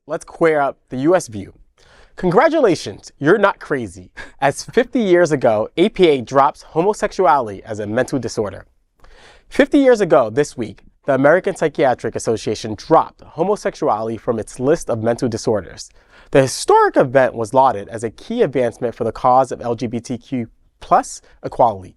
let's square up the U.S. view. Congratulations, you're not crazy, as 50 years ago, APA drops homosexuality as a mental disorder. 50 years ago this week, the American Psychiatric Association dropped homosexuality from its list of mental disorders. The historic event was lauded as a key advancement for the cause of LGBTQ plus equality.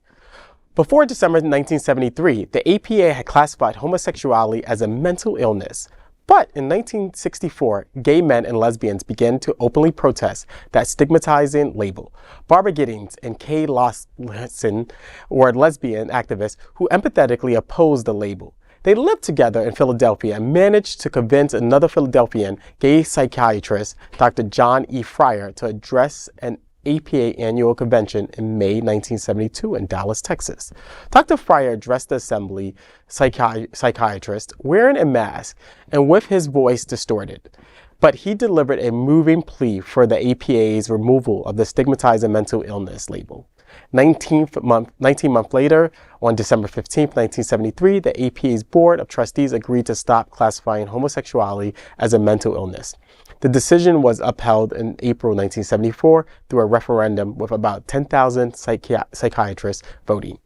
Before December 1973, the APA had classified homosexuality as a mental illness. But in 1964, gay men and lesbians began to openly protest that stigmatizing label. Barbara Gittings and Kay Lahusen were lesbian activists who empathetically opposed the label. They lived together in Philadelphia and managed to convince another Philadelphian gay psychiatrist, Dr. John E. Fryer, to address an APA annual convention in May 1972 in Dallas, Texas. Dr. Fryer addressed the assembly psychiatrist wearing a mask and with his voice distorted. But he delivered a moving plea for the APA's removal of the stigmatizing mental illness label. 19 months later, on December 15, 1973, the APA's Board of Trustees agreed to stop classifying homosexuality as a mental illness. The decision was upheld in April 1974 through a referendum with about 10,000 psychiatrists voting.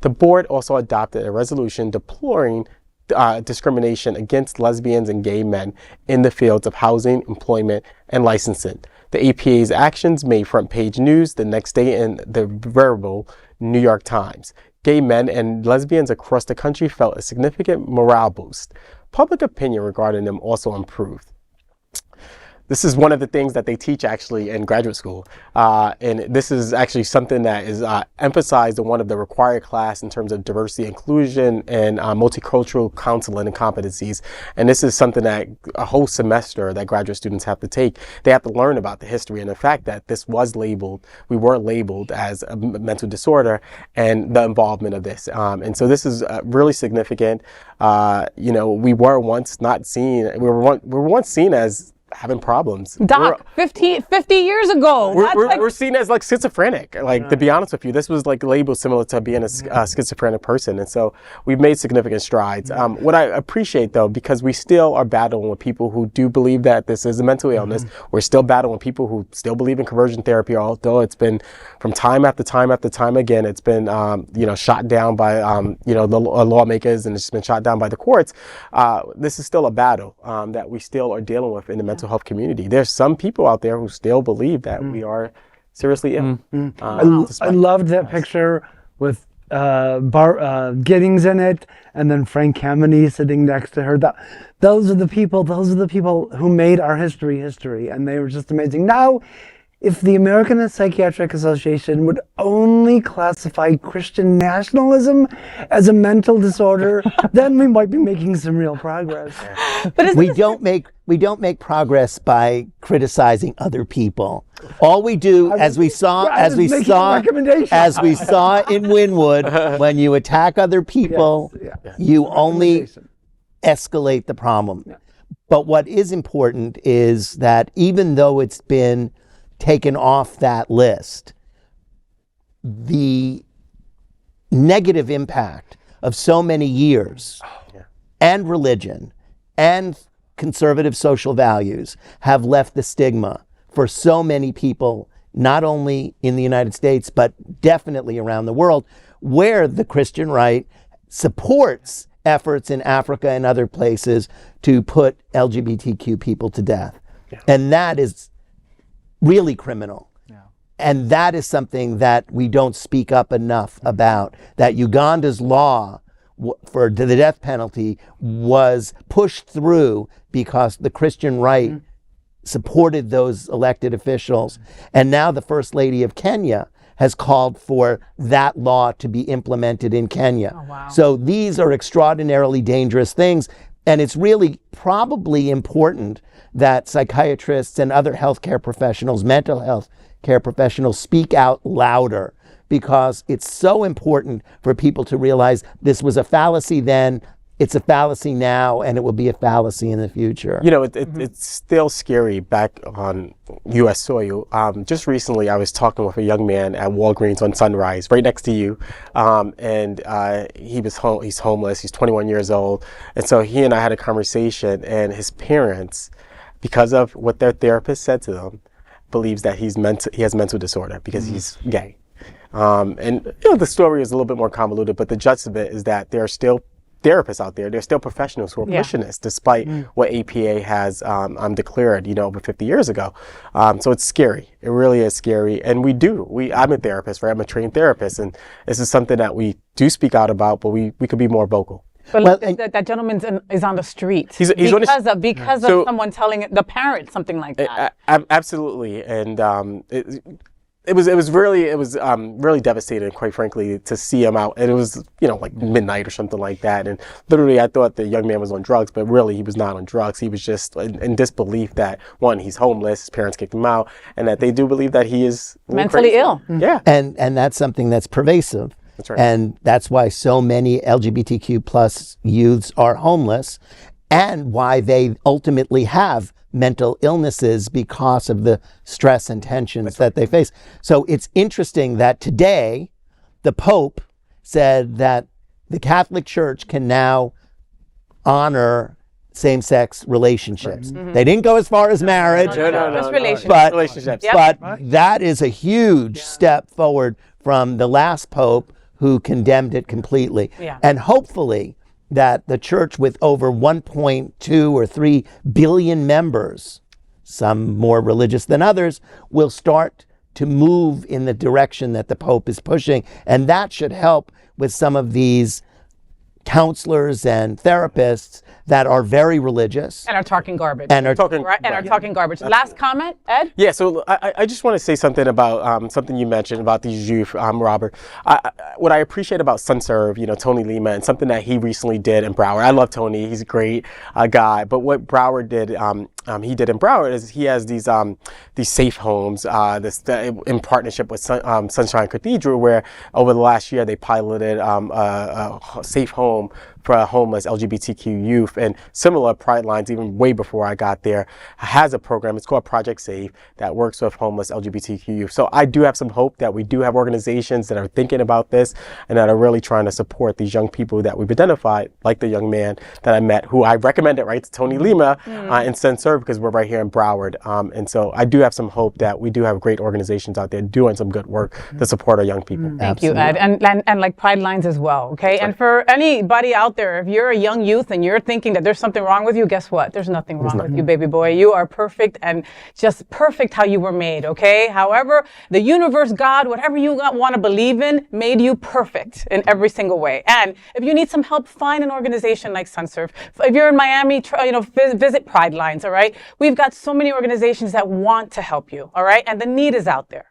The board also adopted a resolution deploring discrimination against lesbians and gay men in the fields of housing, employment, and licensing. The APA's actions made front-page news the next day in the venerable New York Times. Gay men and lesbians across the country felt a significant morale boost. Public opinion regarding them also improved. This is one of the things that they teach actually in graduate school. And this is actually something that is emphasized in one of the required class in terms of diversity, inclusion, and multicultural counseling and competencies. And this is something that a whole semester that graduate students have to take. They have to learn about the history and the fact that this was labeled, we weren't labeled as a mental disorder, and the involvement of this. And so this is really significant. We were once not seen, we were once seen as having problems. Doc, 50 years ago. We're seen as like schizophrenic. To be honest with you, this was like labeled similar to being a schizophrenic person. And so we've made significant strides. What I appreciate though, because we still are battling with people who do believe that this is a mental illness. We're still battling with people who still believe in conversion therapy, although it's been from time after time after time again, it's been, shot down by, the lawmakers, and it's been shot down by the courts. This is still a battle that we still are dealing with in the mental health community. There's some people out there who still believe that we are seriously ill. I loved that picture with Gittings in it, and then Frank Kameny sitting next to her. Those are the people who made our history, and they were just amazing. Now, if the American Psychiatric Association would only classify Christian nationalism as a mental disorder, then we might be making some real progress. But we don't make progress by criticizing other people. All we do, as we saw in Wynwood, when you attack other people, you only escalate the problem. Yeah. But what is important is that even though it's been taken off that list, the negative impact of so many years and religion and conservative social values have left the stigma for so many people, not only in the United States, but definitely around the world, where the Christian right supports efforts in Africa and other places to put LGBTQ people to death. Yeah. And that is really criminal. Yeah. And that is something that we don't speak up enough about, that Uganda's law for the death penalty was pushed through because the Christian right supported those elected officials. And now the First Lady of Kenya has called for that law to be implemented in Kenya. Oh, wow. So these are extraordinarily dangerous things. And it's really probably important that psychiatrists and other healthcare professionals, mental health care professionals, speak out louder, because it's so important for people to realize this was a fallacy then, it's a fallacy now, and it will be a fallacy in the future. It's still scary back on U.S. soil. Just recently, I was talking with a young man at Walgreens on Sunrise, right next to you, and he's homeless. He's 21 years old, and so he and I had a conversation, and his parents because of what their therapist said to them, believes that he has mental disorder because he's gay. And the story is a little bit more convoluted, but the gist of it is that there are still therapists out there. There's still professionals who are pushing this, despite what APA has declared, over 50 years ago. So it's scary. It really is scary. And I'm a therapist, right? I'm a trained therapist, and this is something that we do speak out about, but we could be more vocal. But that gentleman is on the street because of someone telling the parent something like that. Absolutely, and it was really devastating, quite frankly, to see him out. And it was like midnight or something like that. And literally, I thought the young man was on drugs, but really he was not on drugs. He was just in disbelief that, one, he's homeless, his parents kicked him out, and that they do believe that he is mentally ill. Yeah, and that's something that's pervasive. That's right. And that's why so many LGBTQ plus youths are homeless, and why they ultimately have mental illnesses because of the stress and tensions that they face. So it's interesting that today the Pope said that the Catholic Church can now honor same-sex relationships. They didn't go as far as marriage, just relationships. Relationships. But that is a huge step forward from the last Pope, who condemned it completely. And hopefully that the church, with over 1.2 or 3 billion members, some more religious than others, will start to move in the direction that the Pope is pushing. And that should help with some of these counselors and therapists that are very religious and are talking garbage. Talking garbage. Last comment, Ed? Yeah, so I just want to say something about something you mentioned about these youth, Robert. What I appreciate about SunServe, Tony Lima, and something that he recently did in Broward. I love Tony; he's a great guy. But what Broward did, he did in Broward is he has these safe homes, in partnership with Sunshine Cathedral, where over the last year they piloted a safe home for homeless LGBTQ youth, and similar Pride Lines, even way before I got there, has a program. It's called Project Safe that works with homeless LGBTQ youth. So I do have some hope that we do have organizations that are thinking about this and that are really trying to support these young people that we've identified, like the young man that I met, who I recommended to Tony Lima in SunServe, because we're right here in Broward. And so I do have some hope that we do have great organizations out there doing some good work to support our young people. Thank you, Ed. And like Pride Lines as well, okay? And for anybody out there, if you're a young youth and you're thinking that there's something wrong with you, guess what? There's nothing wrong with you, baby boy. You are perfect, and just perfect how you were made, okay? However, the universe, God, whatever you want to believe in, made you perfect in every single way. And if you need some help, find an organization like SunServe. If you're in Miami, visit Pride Lines, all right? We've got so many organizations that want to help you, all right? And the need is out there.